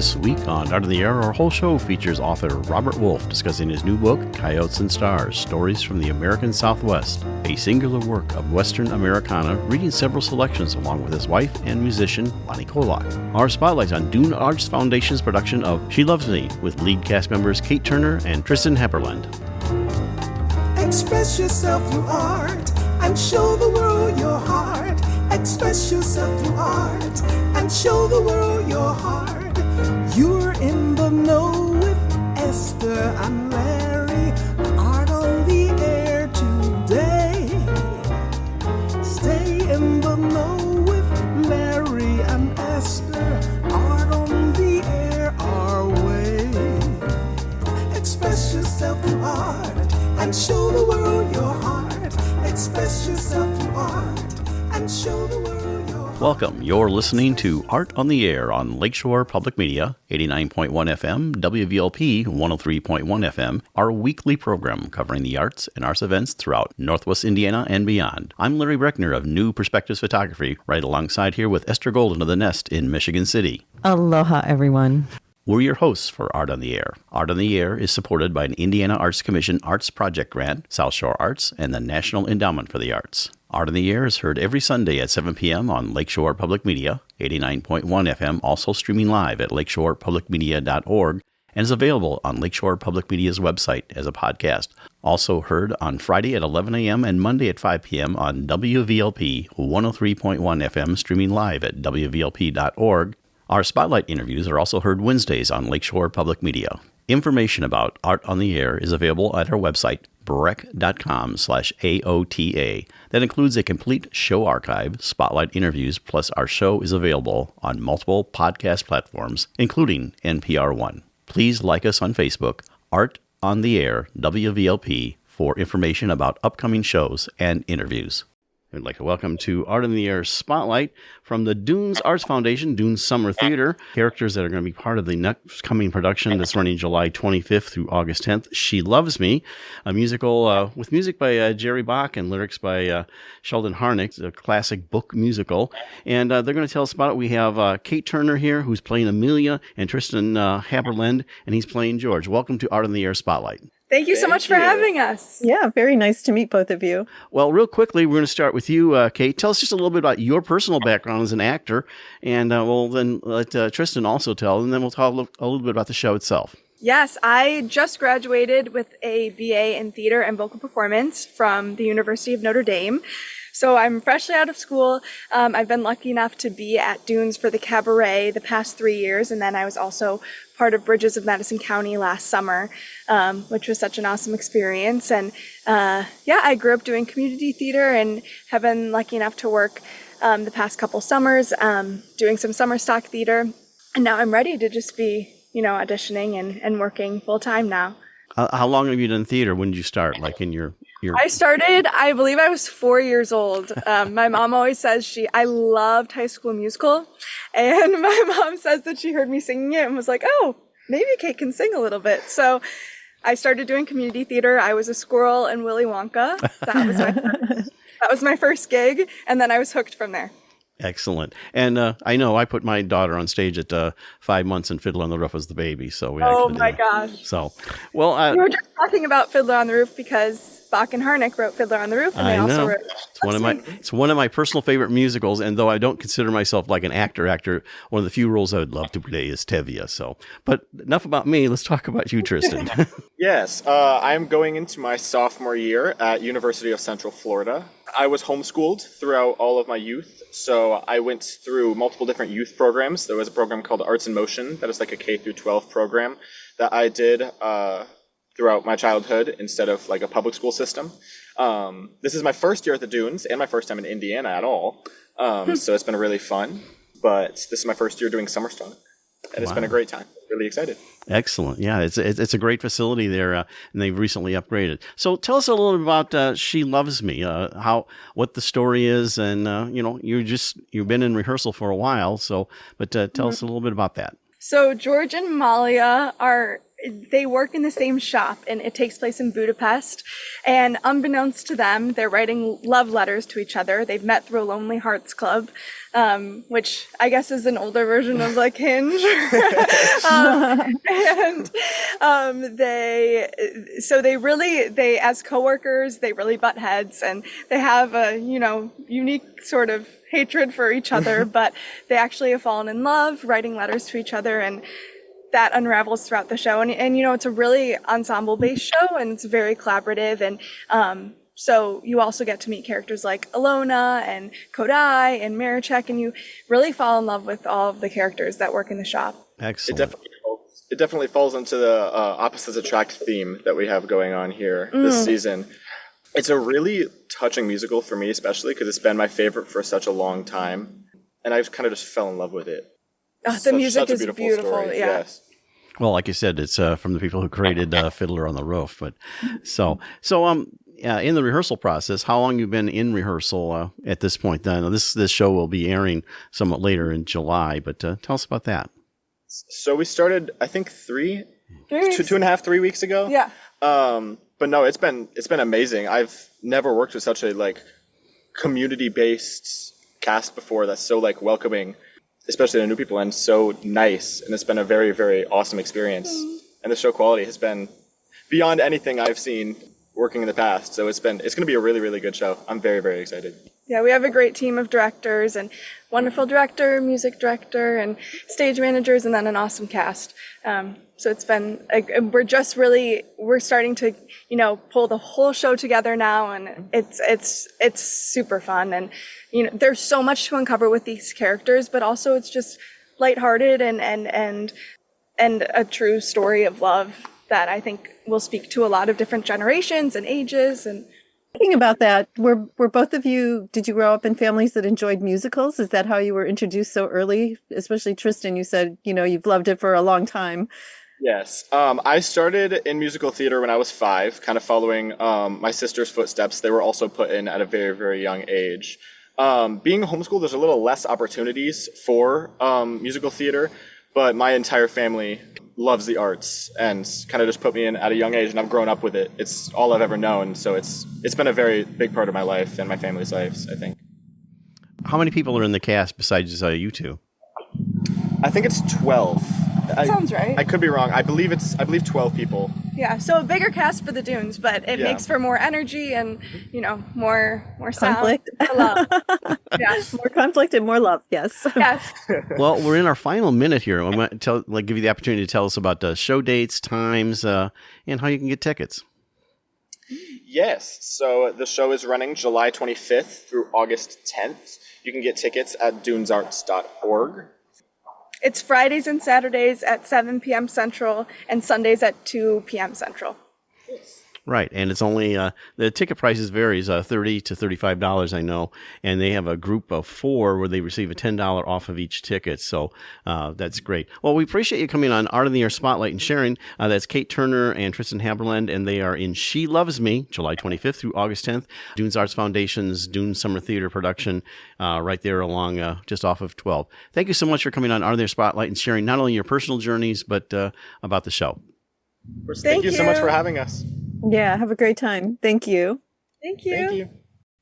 This week on Art of the Air, our whole show features author Robert Wolfe discussing his new book, Coyotes and Stars, Stories from the American Southwest, a singular work of Western Americana, reading several selections along with his wife and musician, Lonnie Kolak. Our spotlight on Dune Arts Foundation's production of She Loves Me, with lead cast members Kate Turner and Tristan Hepperland. Express yourself through art and show the world your heart. Express yourself through art and show the world your heart. You're in the know with Esther and Larry. Art on the air today. Stay in the know with Larry and Esther. Art on the air our way. Express yourself through art and show the world your heart. Express yourself through art and show the world your heart. Welcome. You're listening to Art on the Air on Lakeshore Public Media, 89.1 FM, WVLP 103.1 FM, our weekly program covering the arts and arts events throughout Northwest Indiana and beyond. I'm Larry Breckner of New Perspectives Photography, right alongside here with Esther Golden of The Nest in Michigan City. Aloha, everyone. We're your hosts for Art on the Air. Art on the Air is supported by an Indiana Arts Commission Arts Project Grant, South Shore Arts, and the National Endowment for the Arts. Art on the Air is heard every Sunday at 7 p.m. on Lakeshore Public Media, 89.1 FM, also streaming live at lakeshorepublicmedia.org, and is available on Lakeshore Public Media's website as a podcast. Also heard on Friday at 11 a.m. and Monday at 5 p.m. on WVLP 103.1 FM, streaming live at wvlp.org. Our Spotlight interviews are also heard Wednesdays on Lakeshore Public Media. Information about Art on the Air is available at our website, breck.com/AOTA. That includes a complete show archive, spotlight interviews, plus our show is available on multiple podcast platforms, including NPR One. Please like us on Facebook, Art on the Air, WVLP, for information about upcoming shows and interviews. I'd like to welcome to Art on the Air Spotlight from the Dunes Arts Foundation, Dunes Summer Theater. Characters that are going to be part of the next coming production that's running July 25th through August 10th. She Loves Me, a musical with music by Jerry Bach and lyrics by Sheldon Harnick, a classic book musical. And they're going to tell us about it. We have Kate Turner here, who's playing Amelia, and Tristan Haberland, and he's playing George. Welcome to Art on the Air Spotlight. Thank you so much for having us. Yeah, very nice to meet both of you. Well, real quickly, we're going to start with you, Kate. Tell us just a little bit about your personal background as an actor, and we'll then let Tristan also tell, and then we'll talk a little bit about the show itself. Yes, I just graduated with a BA in theater and vocal performance from the University of Notre Dame. So I'm freshly out of school. I've been lucky enough to be at Dunes for the cabaret the past 3 years, and then I was also part of Bridges of Madison County last summer, which was such an awesome experience. And I grew up doing community theater and have been lucky enough to work the past couple summers doing some summer stock theater. And now I'm ready to just be, auditioning and working full time now. How long have you done theater? When did you start? Like in your... I started, I believe I was 4 years old. My mom always says I loved High School Musical. And my mom says that she heard me singing it and was like, oh, maybe Kate can sing a little bit. So I started doing community theater. I was a squirrel in Willy Wonka. That was my first gig. And then I was hooked from there. Excellent. And I know I put my daughter on stage at 5 months and Fiddler on the Roof was the baby. So we gosh. So, well, we were just talking about Fiddler on the Roof because Bach and Harnick wrote Fiddler on the Roof, and they also wrote. It's one of my personal favorite musicals, and though I don't consider myself like an actor, one of the few roles I would love to play is Tevye. So, but enough about me. Let's talk about you, Tristan. Yes, I'm going into my sophomore year at University of Central Florida. I was homeschooled throughout all of my youth, so I went through multiple different youth programs. There was a program called Arts in Motion that is like a K through 12 program that I did throughout my childhood instead of like a public school system. This is my first year at the Dunes and my first time in Indiana at all. So it's been really fun, but this is my first year doing summer stock, and it's been a great time. Really excited. Excellent. Yeah, it's a great facility there, and they've recently upgraded. So tell us a little bit about She Loves Me, what the story is, and you've been in rehearsal for a while, but tell us a little bit about that. So George and Malia are they work in the same shop, and it takes place in Budapest. And unbeknownst to them, they're writing love letters to each other. They've met through a Lonely Hearts Club, which I guess is an older version of like Hinge. They as coworkers, they really butt heads, and they have a unique sort of hatred for each other, but they actually have fallen in love, writing letters to each other, and that unravels throughout the show. And it's a really ensemble-based show, and it's very collaborative. And so you also get to meet characters like Alona and Kodai and Marichek, and you really fall in love with all of the characters that work in the shop. Excellent. It definitely falls into the opposites attract theme that we have going on here this season. It's a really touching musical for me, especially because it's been my favorite for such a long time, and I kind of just fell in love with it. The music is beautiful. Story. Yeah. Yes. Well, like you said, it's from the people who created Fiddler on the Roof. But in the rehearsal process, how long you've been in rehearsal at this point? This show will be airing somewhat later in July, but tell us about that. So we started, I think, 3 weeks ago. Yeah. But no, it's been amazing. I've never worked with such a community-based cast before that's so welcoming, especially to new people, and so nice. And it's been a very, very awesome experience. And the show quality has been beyond anything I've seen working in the past. So it's going to be a really, really good show. I'm very, very excited. Yeah, we have a great team of directors, and wonderful director, music director, and stage managers, and then an awesome cast. So it's been, we're starting to, pull the whole show together now, and it's super fun. And, there's so much to uncover with these characters, but also it's just lighthearted and a true story of love that I think will speak to a lot of different generations and ages. And Thinking about that, were both of you, did you grow up in families that enjoyed musicals? Is that how you were introduced so early? Especially Tristan, you said, you've loved it for a long time. Yes. I started in musical theater when I was 5, kind of following my sister's footsteps. They were also put in at a very, very young age. Being homeschooled, there's a little less opportunities for musical theater, but my entire family loves the arts and kind of just put me in at a young age, and I've grown up with it. It's all I've ever known, so it's been a very big part of my life and my family's lives, I think. How many people are in the cast besides you two? I think it's 12. Sounds right. I could be wrong. I believe 12 people. Yeah, so a bigger cast for the Dunes, but it makes for more energy and, more sound. Conflict. Love. Yeah. More conflict and more love, yes. Yes. Well, we're in our final minute here. I'm going to give you the opportunity to tell us about show dates, times, and how you can get tickets. Yes. So the show is running July 25th through August 10th. You can get tickets at dunesarts.org. It's Fridays and Saturdays at 7 p.m. Central and Sundays at 2 p.m. Central. Right, and it's only the ticket prices varies $30 to $35, I know, and they have a group of 4 where they receive a $10 off of each ticket, so that's great. Well, we appreciate you coming on Art in the Air Spotlight and sharing. That's Kate Turner and Tristan Haberland, and they are in She Loves Me, July 25th through August 10th, Dunes Arts Foundation's Dune Summer Theater production, right there along just off of 12. Thank you so much for coming on Art in the Air Spotlight and sharing not only your personal journeys, but about the show. Thank you so much for having us. Yeah, have a great time. Thank you. Thank you. Thank you.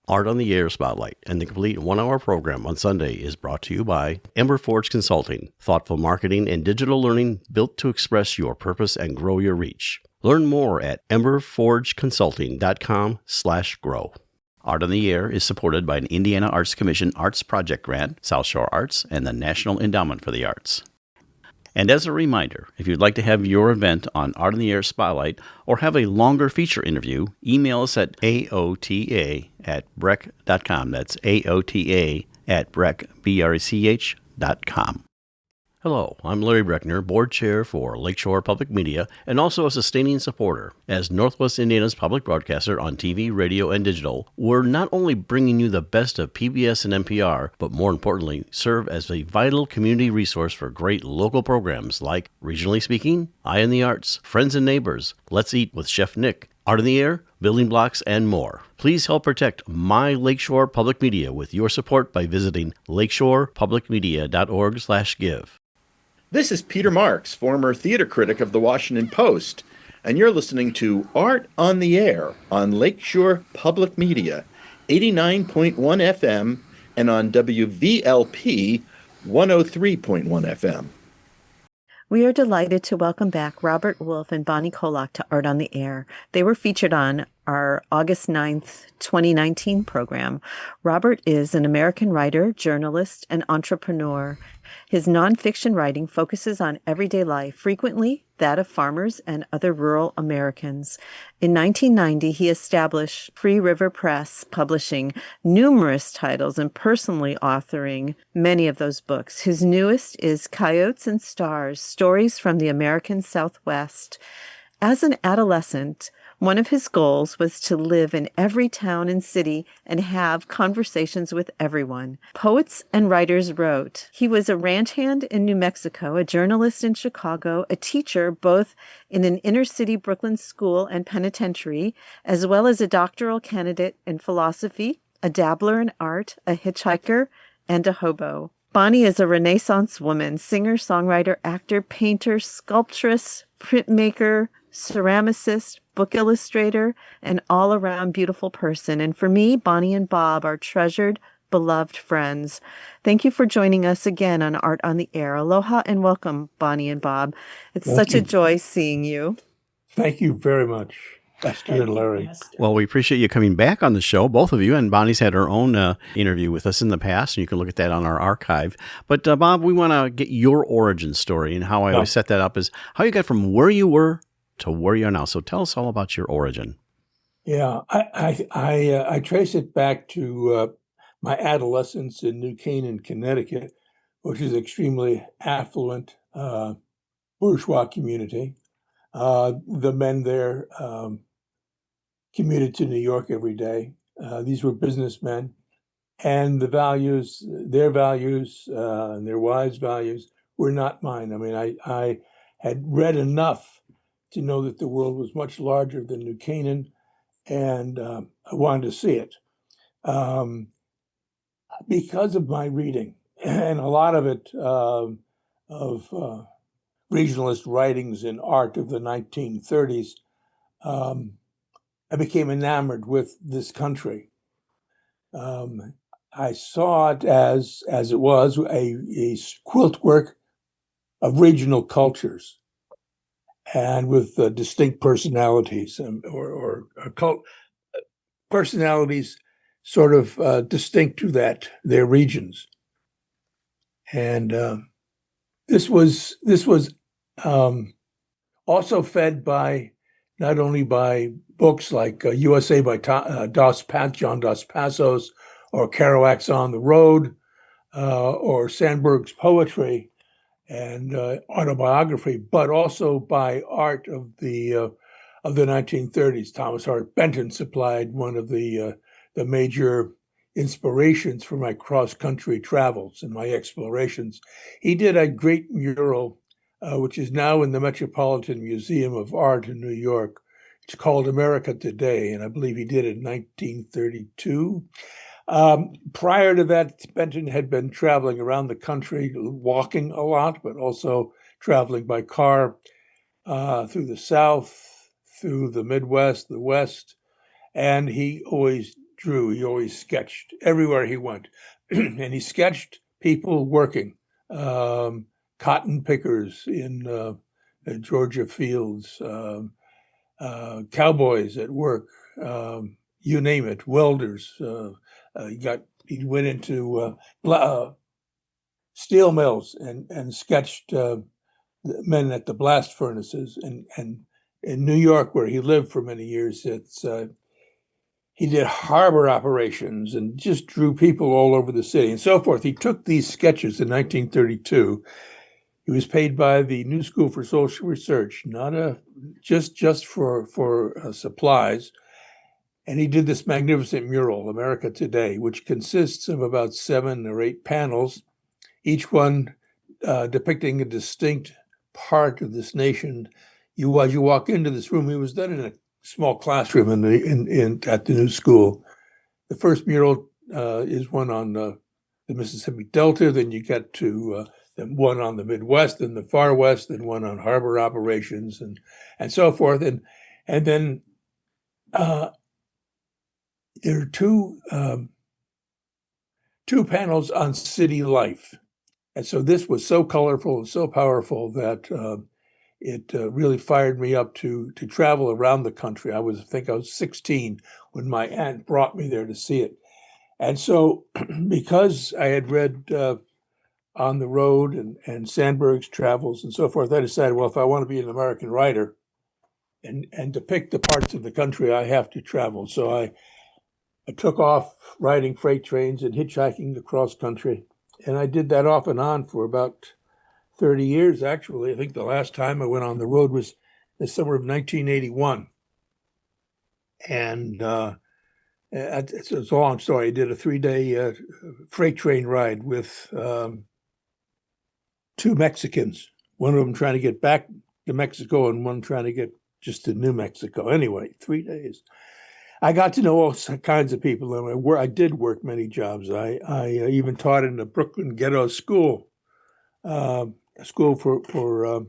Art on the Air Spotlight and the complete 1-hour program on Sunday is brought to you by Ember Forge Consulting, thoughtful marketing and digital learning built to express your purpose and grow your reach. Learn more at emberforgeconsulting.com/grow. Art on the Air is supported by an Indiana Arts Commission Arts Project Grant, South Shore Arts, and the National Endowment for the Arts. And as a reminder, if you'd like to have your event on Art in the Air Spotlight or have a longer feature interview, email us at aota@brech.com. That's aota@brech.com. Hello, I'm Larry Brechner, Board Chair for Lakeshore Public Media and also a sustaining supporter. As Northwest Indiana's public broadcaster on TV, radio, and digital, we're not only bringing you the best of PBS and NPR, but more importantly, serve as a vital community resource for great local programs like Regionally Speaking, Eye on the Arts, Friends and Neighbors, Let's Eat with Chef Nick, Art in the Air, Building Blocks, and more. Please help protect my Lakeshore Public Media with your support by visiting lakeshorepublicmedia.org/give. This is Peter Marks, former theater critic of the Washington Post, and you're listening to Art on the Air on Lakeshore Public Media, 89.1 FM, and on WVLP 103.1 FM. We are delighted to welcome back Robert Wolfe and Bonnie Kolak to Art on the Air. They were featured on our August 9th, 2019 program. Robert is an American writer, journalist, and entrepreneur. His nonfiction writing focuses on everyday life, frequently that of farmers and other rural Americans. In 1990, he established Free River Press, publishing numerous titles and personally authoring many of those books. His newest is Coyotes and Stars, Stories from the American Southwest. As an adolescent, one of his goals was to live in every town and city and have conversations with everyone. Poets and writers wrote. He was a ranch hand in New Mexico, a journalist in Chicago, a teacher both in an inner-city Brooklyn school and penitentiary, as well as a doctoral candidate in philosophy, a dabbler in art, a hitchhiker, and a hobo. Bonnie is a Renaissance woman, singer, songwriter, actor, painter, sculptress, printmaker, ceramicist, book illustrator, and all-around beautiful person. And for me, Bonnie and Bob are treasured, beloved friends. Thank you for joining us again on Art on the Air. Aloha and welcome, Bonnie and Bob. It's such a joy seeing you. Thank you very much, Esther and Larry. Well, we appreciate you coming back on the show, both of you. And Bonnie's had her own interview with us in the past, and you can look at that on our archive. But Bob, we want to get your origin story, and how I always set that up is how you got from where you were to where you are now. So tell us all about your origin. Yeah, I trace it back to my adolescence in New Canaan, Connecticut, which is an extremely affluent bourgeois community. The men there commuted to New York every day. These were businessmen, and their values, and their wives' values were not mine. I mean, I had read enough to know that the world was much larger than New Canaan, and I wanted to see it. Because of my reading, and a lot of it of regionalist writings in art of the 1930s, I became enamored with this country. I saw it as it was a quilt work of regional cultures, and with distinct personalities, or personalities sort of distinct to their regions. And this was also fed by not only by books like USA by John Dos Passos, or Kerouac's On the Road, or Sandburg's poetry and autobiography, but also by art of the 1930s. Thomas Hart Benton supplied one of the major inspirations for my cross-country travels and my explorations. He did a great mural, which is now in the Metropolitan Museum of Art in New York. It's called America Today, and I believe he did it in 1932. Prior to that, Benton had been traveling around the country, walking a lot, but also traveling by car through the South, through the Midwest, the West, and he always drew, he always sketched everywhere he went. And he sketched people working, cotton pickers in Georgia fields, cowboys at work, you name it, welders. He went into steel mills and sketched men at the blast furnaces. And in New York, where he lived for many years, he did harbor operations and just drew people all over the city and so forth. He took these sketches in 1932. He was paid by the New School for Social Research, not just for supplies. And he did this magnificent mural, America Today, which consists of about 7 or 8 panels, each one depicting a distinct part of this nation. As you walk into this room, it was done in a small classroom at the New School. The first mural is one on the Mississippi Delta. Then you get to one on the Midwest and the Far West, and one on harbor operations and so forth. And then there are two panels on city life. And so this was so colorful and so powerful that it really fired me up to travel around the country. I think I was 16 when my aunt brought me there to see it. And so because I had read On the Road and Sandburg's Travels and so forth, I decided, well, if I want to be an American writer and depict the parts of the country, I have to travel. So I took off riding freight trains and hitchhiking across country. And I did that off and on for about 30 years, actually. I think the last time I went on the road was the summer of 1981. And it's a long story. I did a 3-day freight train ride with two Mexicans, one of them trying to get back to Mexico and one trying to get just to New Mexico. Anyway, 3 days. I got to know all kinds of people, and I did work many jobs. I even taught in a Brooklyn ghetto school, a school for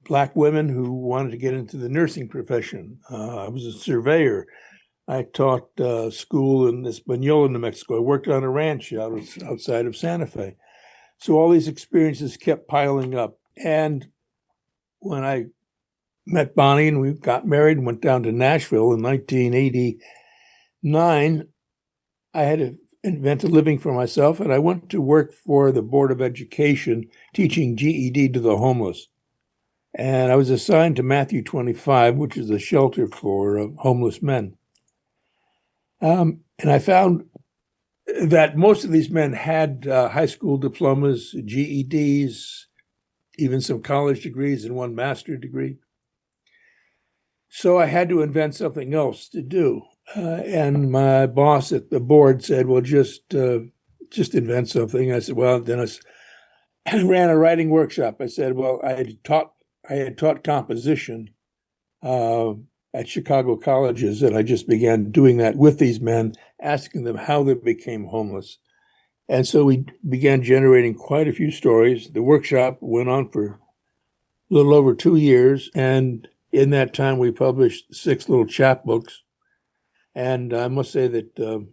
Black women who wanted to get into the nursing profession. I was a surveyor. I taught school in Española, New Mexico. I worked on a ranch outside of Santa Fe. So all these experiences kept piling up. And when I met Bonnie and we got married and went down to Nashville in 1989, I had to invent a living for myself, and I went to work for the Board of Education teaching GED to the homeless. And I was assigned to Matthew 25, which is a shelter for homeless men. And I found that most of these men had high school diplomas, GEDs, even some college degrees and one master's degree. So I had to invent something else to do. And my boss at the board said, well, just invent something. I said, well, Dennis, I ran a writing workshop. I said, well, I had taught composition at Chicago colleges, and I just began doing that with these men, asking them how they became homeless. And so we began generating quite a few stories. The workshop went on for a little over 2 years, and in that time, we published 6 little chapbooks. And I must say that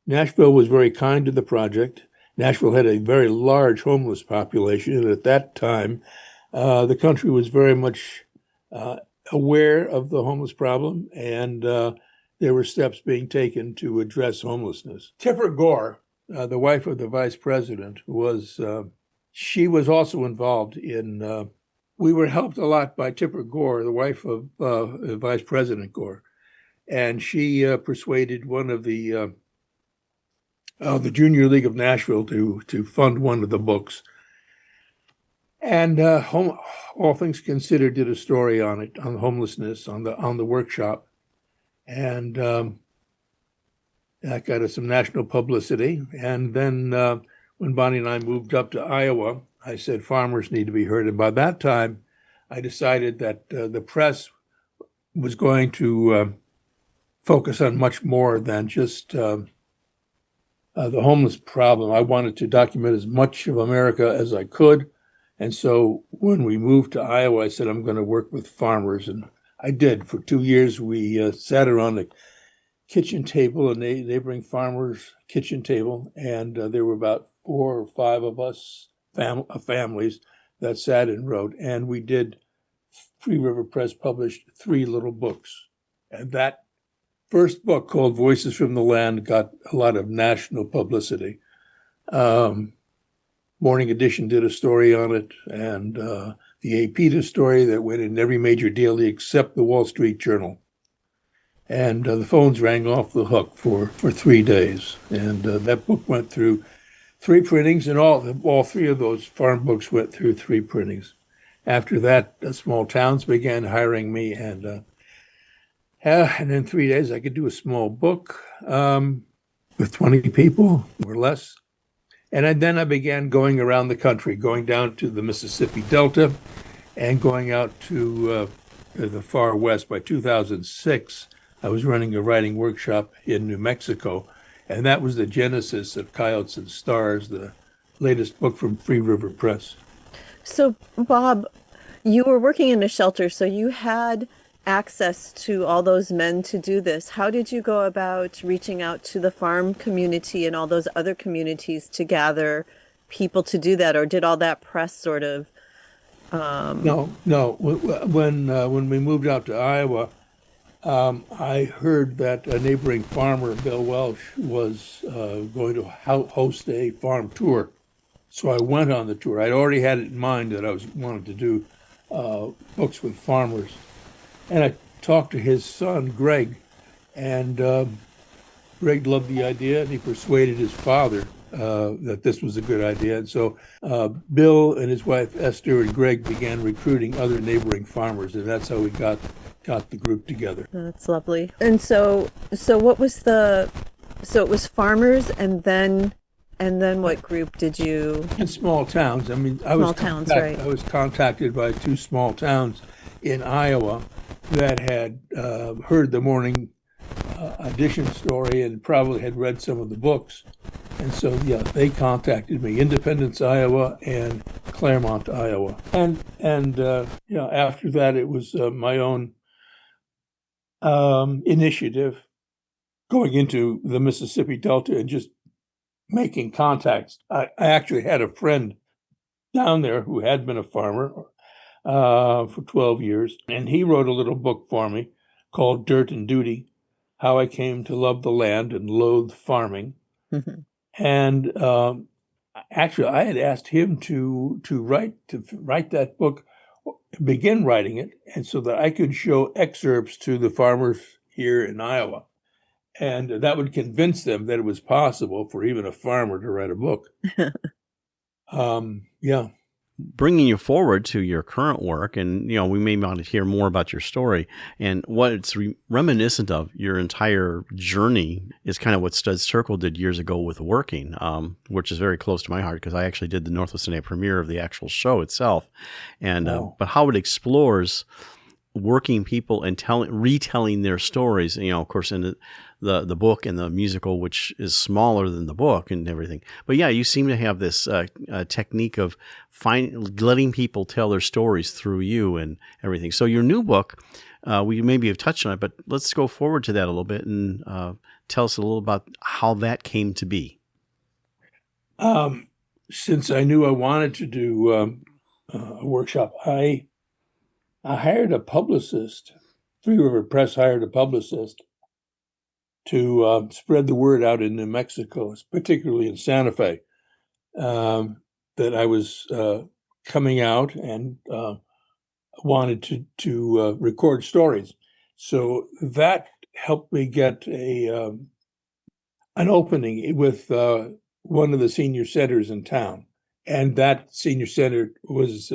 Nashville was very kind to the project. Nashville had a very large homeless population. And at that time, the country was very much aware of the homeless problem. And there were steps being taken to address homelessness. Tipper Gore, the wife of the vice president, she was also involved in we were helped a lot by Tipper Gore, the wife of Vice President Gore, and she persuaded one of the Junior League of Nashville to fund one of the books. And All Things Considered did a story on it, on homelessness, on the workshop, and that got us some national publicity. And then when Bonnie and I moved up to Iowa, I said farmers need to be heard. And by that time, I decided that the press was going to focus on much more than just the homeless problem. I wanted to document as much of America as I could. And so when we moved to Iowa, I said, I'm going to work with farmers. And I did. For 2 years, we sat around the kitchen table, a neighboring farmer's kitchen table. And there were about 4 or 5 of us, families that sat and wrote, and we did. Free River Press published 3 little books, and that first book, called Voices from the Land, got a lot of national publicity. Morning Edition did a story on it, and the AP did a story that went in every major daily except the Wall Street Journal. And the phones rang off the hook for 3 days, and that book went through 3 printings, and all 3 of those farm books went through 3 printings. After that, small towns began hiring me, and in 3 days, I could do a small book with 20 people or less. And then I began going around the country, going down to the Mississippi Delta and going out to the far west. By 2006, I was running a writing workshop in New Mexico. And that was the genesis of Coyotes and Stars, the latest book from Free River Press. So, Bob, you were working in a shelter, so you had access to all those men to do this. How did you go about reaching out to the farm community and all those other communities to gather people to do that, or did all that press sort of? No. When we moved out to Iowa, I heard that a neighboring farmer, Bill Welsh, was going to host a farm tour. So I went on the tour. I'd already had it in mind that I wanted to do books with farmers. And I talked to his son, Greg, and Greg loved the idea, and he persuaded his father that this was a good idea. And so Bill and his wife Esther and Greg began recruiting other neighboring farmers, and that's how we got the group together. That's lovely. And so what was so it was farmers, and then what group did you? In small towns. I mean, I was contacted by 2 small towns in Iowa that had heard the morning edition story and probably had read some of the books. And so, yeah, they contacted me, Independence, Iowa, and Claremont, Iowa. And after that, it was my own initiative going into the Mississippi Delta and just making contacts. I actually had a friend down there who had been a farmer for 12 years, and he wrote a little book for me called Dirt and Duty: How I Came to Love the Land and Loathe Farming. Mm-hmm. And actually, I had asked him to write that book, begin writing it, and so that I could show excerpts to the farmers here in Iowa. And that would convince them that it was possible for even a farmer to write a book. Yeah. Bringing you forward to your current work, and we may want to hear more about your story and what it's reminiscent of. Your entire journey is kind of what Studs Terkel did years ago with Working, which is very close to my heart because I actually did the Northwest NA premiere of the actual show itself. And but how it explores working people and retelling their stories. Of course, in the book and the musical, which is smaller than the book and everything. But yeah, you seem to have this technique of letting people tell their stories through you and everything. So your new book, we maybe have touched on it, but let's go forward to that a little bit and tell us a little about how that came to be. Since I knew I wanted to do a workshop, I hired a publicist. Free River Press hired a publicist to spread the word out in New Mexico, particularly in Santa Fe, that I was coming out and wanted to record stories. So that helped me get an opening with one of the senior centers in town. And that senior center was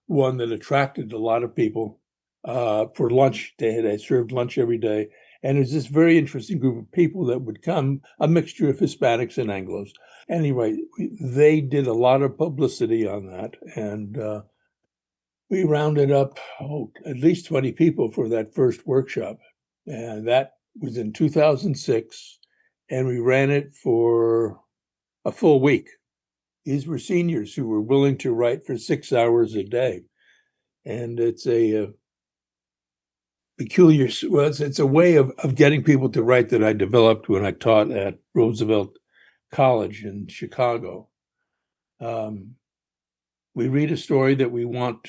one that attracted a lot of people for lunch. They served lunch every day. And it was this very interesting group of people that would come, a mixture of Hispanics and Anglos. Anyway, they did a lot of publicity on that. And we rounded up at least 20 people for that first workshop. And that was in 2006. And we ran it for a full week. These were seniors who were willing to write for 6 hours a day. And it's a peculiar, it's a way of getting people to write that I developed when I taught at Roosevelt College in Chicago. We read a story that we want,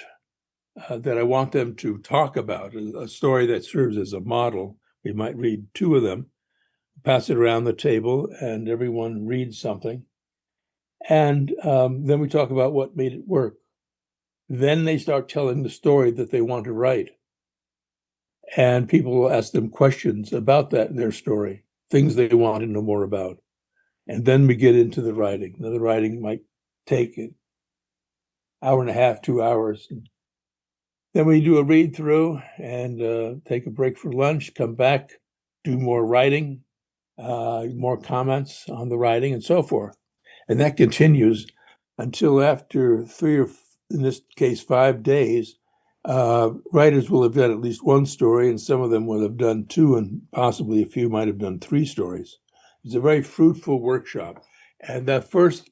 that I want them to talk about, a story that serves as a model. We might read 2 of them, pass it around the table, and everyone reads something. And then we talk about what made it work. Then they start telling the story that they want to write. And people will ask them questions about that in their story, things they want to know more about. And then we get into the writing. Now, the writing might take an hour and a half, 2 hours. Then we do a read through and take a break for lunch, come back, do more writing, more comments on the writing, and so forth. And that continues until after 3 or, in this case, 5 days, writers will have done at least 1 story, and some of them will have done 2, and possibly a few might have done 3 stories. It's a very fruitful workshop. And that first,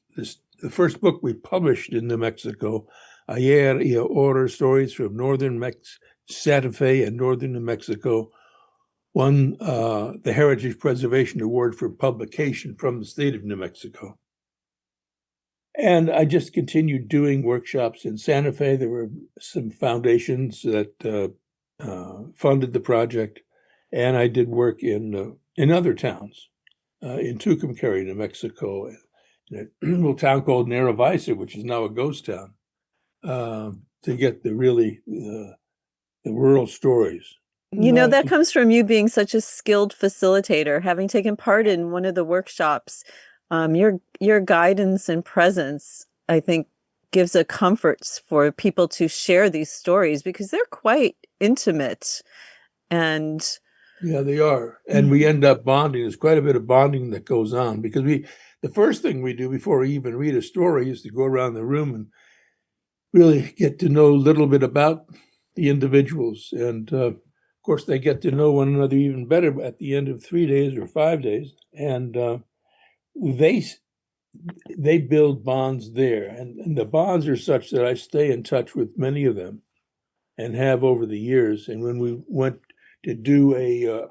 the first book we published in New Mexico, Ayer y Ahora, Stories from Santa Fe and Northern New Mexico, won the Heritage Preservation Award for publication from the state of New Mexico. And I just continued doing workshops in Santa Fe. There were some foundations that funded the project, and I did work in other towns, in Tucumcari, New Mexico, in a little town called Naravaisa, which is now a ghost town, to get the rural stories. You know, that comes from you being such a skilled facilitator, having taken part in one of the workshops. Your guidance and presence, I think, gives a comfort for people to share these stories because they're quite intimate. And yeah, they are. And we end up bonding. There's quite a bit of bonding that goes on because the first thing we do before we even read a story is to go around the room and really get to know a little bit about the individuals. And of course, they get to know one another even better at the end of 3 days or 5 days. And they build bonds there. And the bonds are such that I stay in touch with many of them and have over the years. And when we went to do a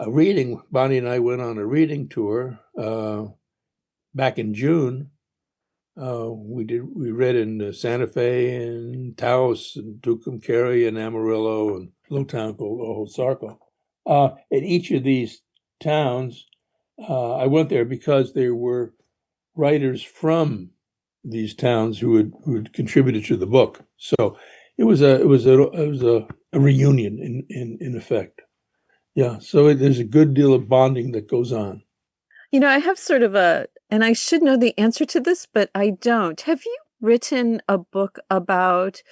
reading, Bonnie and I went on a reading tour back in June. We read in Santa Fe and Taos and Tucumcari and Amarillo and a little town called Ojosarco. In each of these towns, I went there because there were writers from these towns who had contributed to the book. So it was a reunion in effect. Yeah. So there's a good deal of bonding that goes on. You know, I have sort of and I should know the answer to this, but I don't. Have you written a book about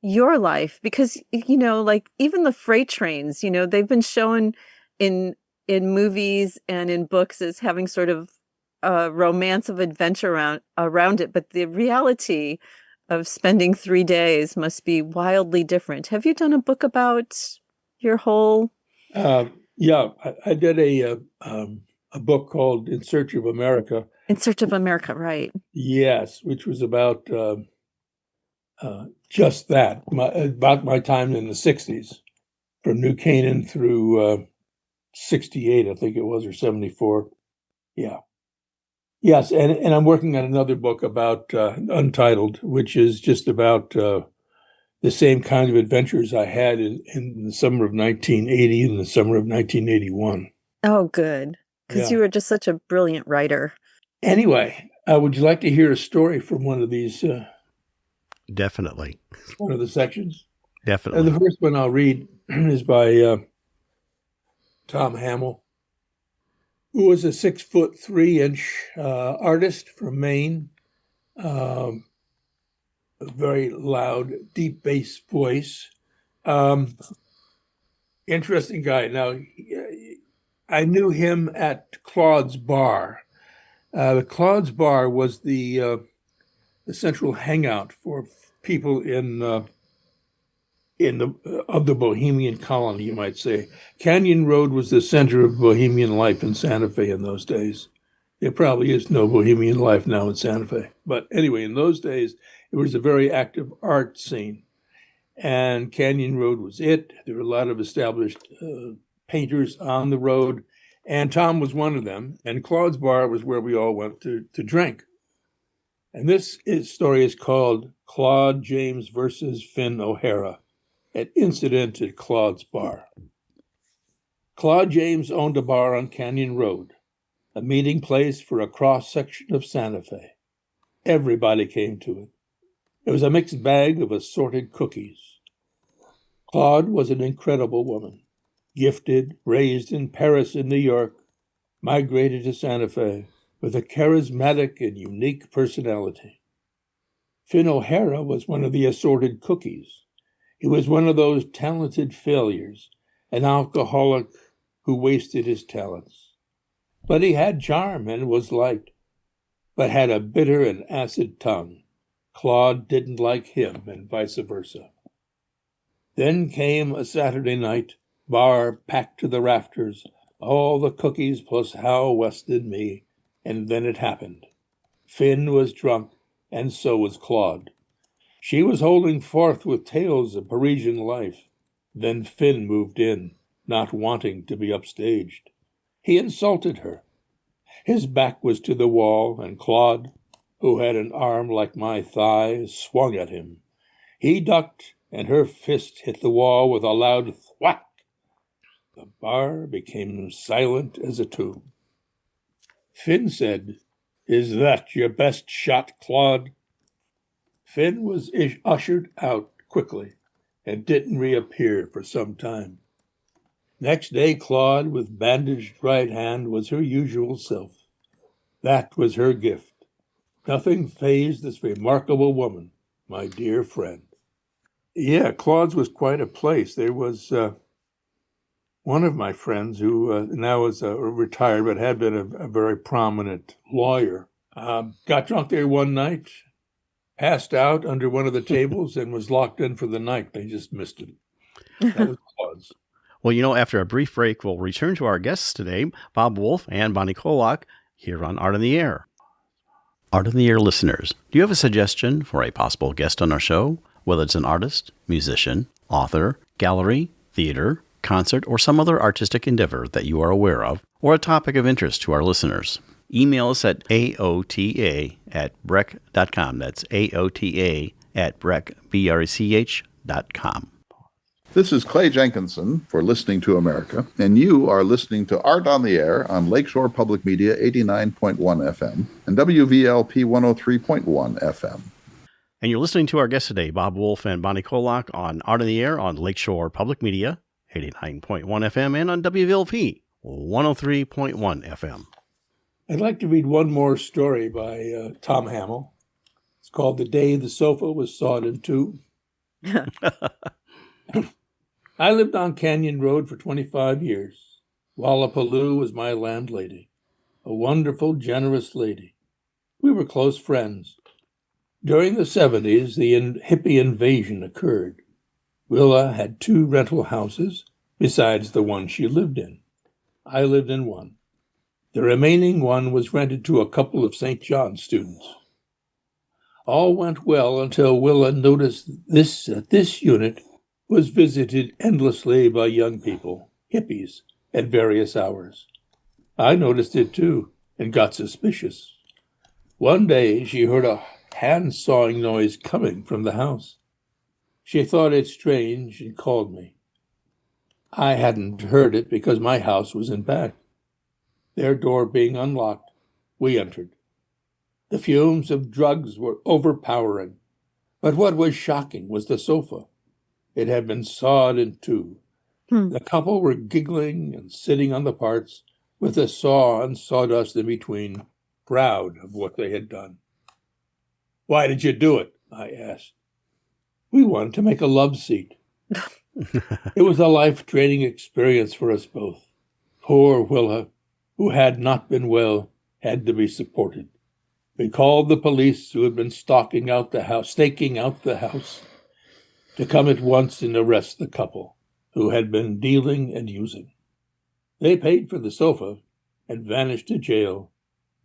your life? Because, you know, like even the freight trains, you know, they've been shown in movies and in books as having sort of a romance of adventure around it. But the reality of spending 3 days must be wildly different. Have you done a book about your whole? Yeah, I did a book called In Search of America. In Search of America, right. Yes, which was about just that, about my time in the 60s, from New Canaan through 68, I think it was, or 74. Yeah. Yes, and I'm working on another book about Untitled, which is just about the same kind of adventures I had in the summer of 1980 and the summer of 1981. Oh, good. Because you were just such a brilliant writer. Anyway, would you like to hear a story from one of these? Definitely. One of the sections? Definitely. The first one I'll read is by Tom Hamill, who was a 6'3" artist from Maine. A very loud, deep bass voice. Interesting guy. Now, I knew him at Claude's Bar. Claude's Bar was the central hangout for people of the Bohemian colony, you might say. Canyon Road was the center of Bohemian life in Santa Fe in those days. There probably is no Bohemian life now in Santa Fe. But anyway, in those days, it was a very active art scene. And Canyon Road was it. There were a lot of established painters on the road. And Tom was one of them. And Claude's Bar was where we all went to drink. And this story is called Claude James versus Finn O'Hara, an incident at Claude's Bar. Claude James owned a bar on Canyon Road, a meeting place for a cross-section of Santa Fe. Everybody came to it. It was a mixed bag of assorted cookies. Claude was an incredible woman, gifted, raised in Paris and New York, migrated to Santa Fe with a charismatic and unique personality. Finn O'Hara was one of the assorted cookies. He was one of those talented failures, an alcoholic who wasted his talents. But he had charm and was liked, but had a bitter and acid tongue. Claude didn't like him, and vice versa. Then came a Saturday night, bar packed to the rafters, all the cookies plus Hal West and me, and then it happened. Finn was drunk, and so was Claude. She was holding forth with tales of Parisian life. Then Finn moved in, not wanting to be upstaged. He insulted her. His back was to the wall, and Claude, who had an arm like my thigh, swung at him. He ducked, and her fist hit the wall with a loud thwack. The bar became silent as a tomb. Finn said, "Is that your best shot, Claude?" Finn was ushered out quickly and didn't reappear for some time. Next day, Claude, with bandaged right hand, was her usual self. That was her gift. Nothing fazed this remarkable woman, my dear friend. Yeah, Claude's was quite a place. There was one of my friends who now is retired, but had been a very prominent lawyer, got drunk there one night, passed out under one of the tables, and was locked in for the night. They just missed him. That was Claude's. Well, after a brief break, we'll return to our guests today, Bob Wolf and Bonnie Kolak, here on Art on the Air. Art on the Air listeners, do you have a suggestion for a possible guest on our show? Whether it's an artist, musician, author, gallery, theater, concert, or some other artistic endeavor that you are aware of, or a topic of interest to our listeners. Email us at aota@brech.com. That's aota@brech.com. This is Clay Jenkinson for Listening to America, and you are listening to Art on the Air on Lakeshore Public Media 89.1 FM and WVLP 103.1 FM. And you're listening to our guests today, Bob Wolf and Bonnie Kolak, on Art on the Air on Lakeshore Public Media 89.1 FM and on WVLP 103.1 FM. I'd like to read one more story by Tom Hamill. It's called The Day the Sofa Was Sawed in Two. I lived on Canyon Road for 25 years. Wallapaloo was my landlady, a wonderful, generous lady. We were close friends. During the 70s, the hippie invasion occurred. Willa had 2 rental houses, besides the one she lived in. I lived in one. The remaining one was rented to a couple of St. John's students. All went well until Willa noticed this unit was visited endlessly by young people, hippies, at various hours. I noticed it too and got suspicious. One day she heard a hand-sawing noise coming from the house. She thought it strange and called me. I hadn't heard it because my house was in back. Their door being unlocked, we entered. The fumes of drugs were overpowering, but what was shocking was the sofa. It had been sawed in 2. The couple were giggling and sitting on the parts, with the saw and sawdust in between, proud of what they had done. "Why did you do it?" I asked. "We wanted to make a love seat." It was a life-draining experience for us both. Poor Willa, who had not been well, had to be supported. We called the police, who had been staking out the house, to come at once and arrest the couple, who had been dealing and using. They paid for the sofa and vanished to jail,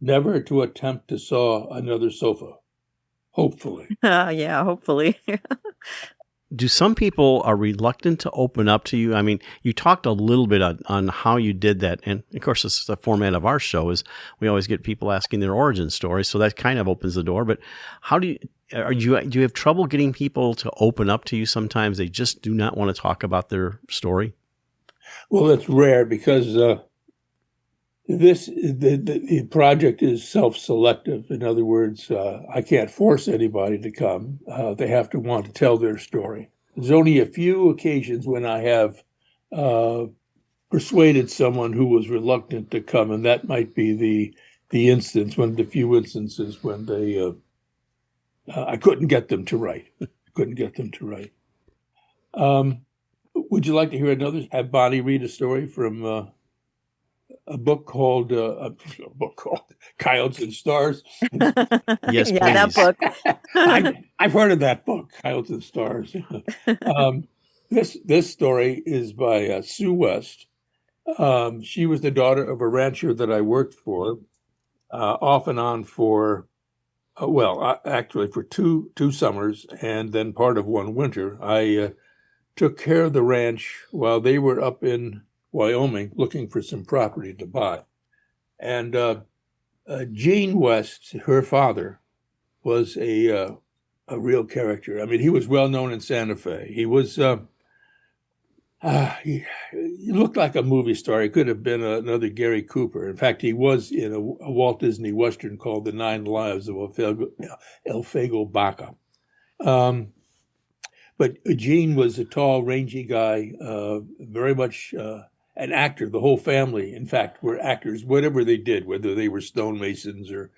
never to attempt to saw another sofa. Hopefully. Yeah, hopefully. Do some people are reluctant to open up to you? I mean, you talked a little bit on how you did that. And of course, this is the format of our show is we always get people asking their origin story. So that kind of opens the door. But how do you have trouble getting people to open up to you sometimes? They just do not want to talk about their story? Well, it's rare because the project is self-selective. In other words, I can't force anybody to come. They have to want to tell their story. There's only a few occasions when I have persuaded someone who was reluctant to come, and that might be the few instances when they I couldn't get them to write. Would you like to hear have Bonnie read a story from a book called Coyotes and Stars? Yes, yeah, please. that book. I've heard of that book, Coyotes and Stars. This story is by Sue West. She was the daughter of a rancher that I worked for, off and on for Actually, for two summers and then part of one winter, I took care of the ranch while they were up in Wyoming looking for some property to buy. And Gene West, her father, was a real character. I mean, he was well known in Santa Fe. He was he looked like a movie star. He could have been another Gary Cooper. In fact, he was in a Walt Disney Western called The 9 Lives of Elfego Baca. But Gene was a tall, rangy guy, very much an actor. The whole family, in fact, were actors. Whatever they did, whether they were stonemasons or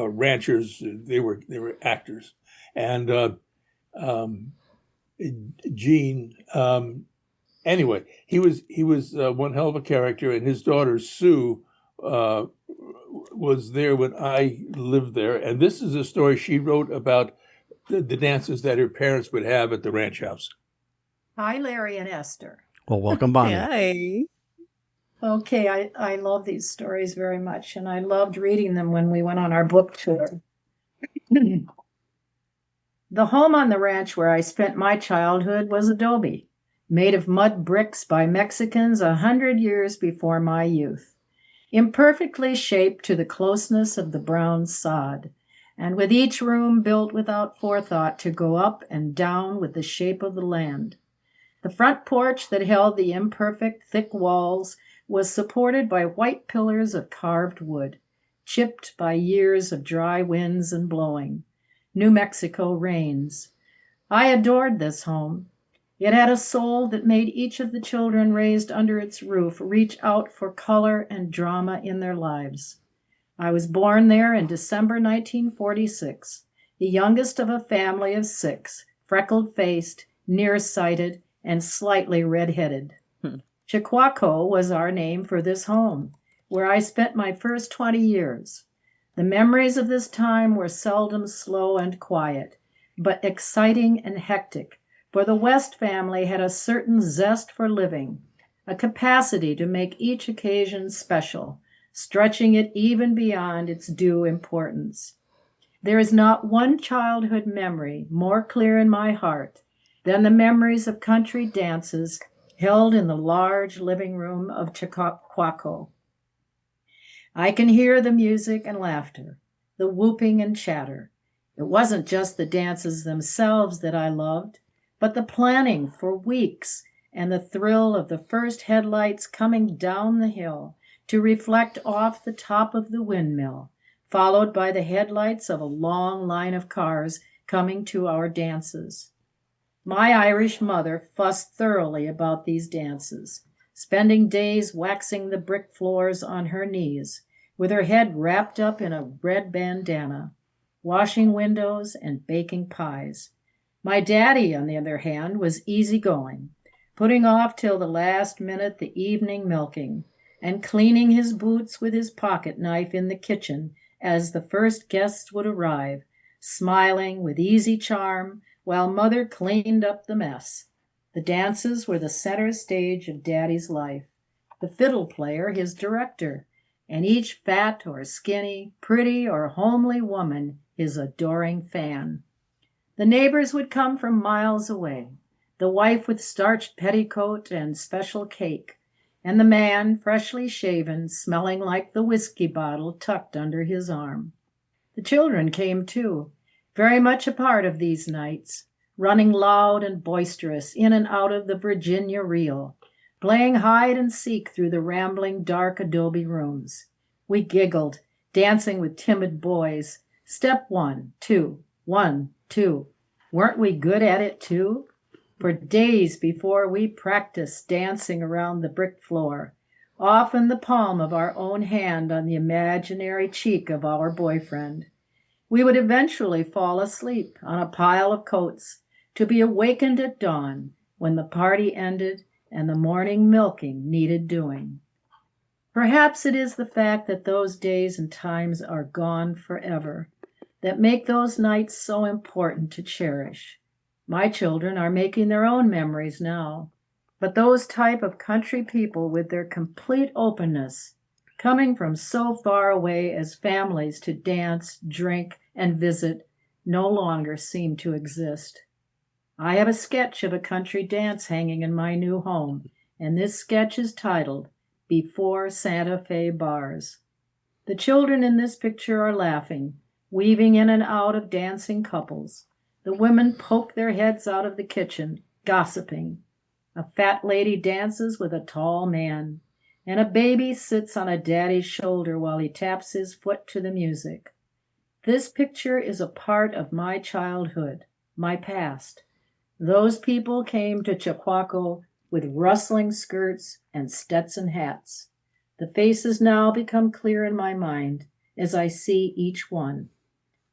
ranchers, they were actors. And Gene, anyway, he was one hell of a character, and his daughter Sue was there when I lived there. And this is a story she wrote about the dances that her parents would have at the ranch house. Hi, Larry and Esther. Well, welcome, Bonnie. Hi. Okay, I love these stories very much, and I loved reading them when we went on our book tour. The home on the ranch where I spent my childhood was adobe, made of mud bricks by Mexicans 100 years before my youth, imperfectly shaped to the closeness of the brown sod, and with each room built without forethought to go up and down with the shape of the land. The front porch that held the imperfect, thick walls was supported by white pillars of carved wood, chipped by years of dry winds and blowing. New Mexico rains. I adored this home. It had a soul that made each of the children raised under its roof reach out for color and drama in their lives. I was born there in December 1946, the youngest of a family of 6, freckled-faced, nearsighted, and slightly red-headed. Chihuahua was our name for this home, where I spent my first 20 years. The memories of this time were seldom slow and quiet, but exciting and hectic, for the West family had a certain zest for living, a capacity to make each occasion special, stretching it even beyond its due importance. There is not one childhood memory more clear in my heart than the memories of country dances held in the large living room of Chihuahua. I can hear the music and laughter, the whooping and chatter. It wasn't just the dances themselves that I loved, but the planning for weeks and the thrill of the first headlights coming down the hill to reflect off the top of the windmill, followed by the headlights of a long line of cars coming to our dances. My Irish mother fussed thoroughly about these dances, spending days waxing the brick floors on her knees, with her head wrapped up in a red bandana, washing windows and baking pies. My daddy, on the other hand, was easygoing, putting off till the last minute the evening milking, and cleaning his boots with his pocket knife in the kitchen as the first guests would arrive, smiling with easy charm while Mother cleaned up the mess. The dances were the center stage of Daddy's life, the fiddle player his director, and each fat or skinny, pretty or homely woman his adoring fan. The neighbors would come from miles away, the wife with starched petticoat and special cake, and the man, freshly shaven, smelling like the whiskey bottle tucked under his arm. The children came too, very much a part of these nights, running loud and boisterous in and out of the Virginia reel, playing hide and seek through the rambling dark adobe rooms. We giggled, dancing with timid boys. Step 1, 2, 1, 2. Weren't we good at it too? For days before we practiced dancing around the brick floor, often the palm of our own hand on the imaginary cheek of our boyfriend. We would eventually fall asleep on a pile of coats, to be awakened at dawn when the party ended and the morning milking needed doing. Perhaps it is the fact that those days and times are gone forever that make those nights so important to cherish. My children are making their own memories now, but those type of country people with their complete openness, coming from so far away as families to dance, drink, and visit, no longer seem to exist. I have a sketch of a country dance hanging in my new home, and this sketch is titled Before Santa Fe Bars. The children in this picture are laughing, weaving in and out of dancing couples. The women poke their heads out of the kitchen, gossiping. A fat lady dances with a tall man, and a baby sits on a daddy's shoulder while he taps his foot to the music. This picture is a part of my childhood, my past. Those people came to Chacuaco with rustling skirts and Stetson hats. The faces now become clear in my mind as I see each one.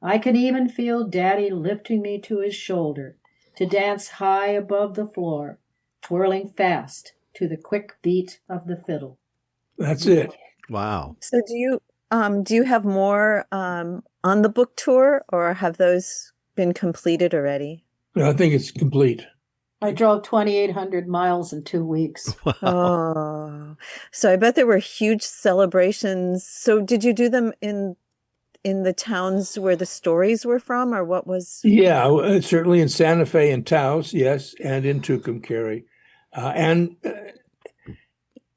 I can even feel Daddy lifting me to his shoulder to dance high above the floor, twirling fast to the quick beat of the fiddle. That's it. Wow. So do you have more on the book tour, or have those been completed already? I think it's complete. I drove 2,800 miles in 2 weeks. Oh, so I bet there were huge celebrations. So did you do them in the towns where the stories were from, or what was? Yeah, certainly in Santa Fe and Taos, yes, and in Tucumcari.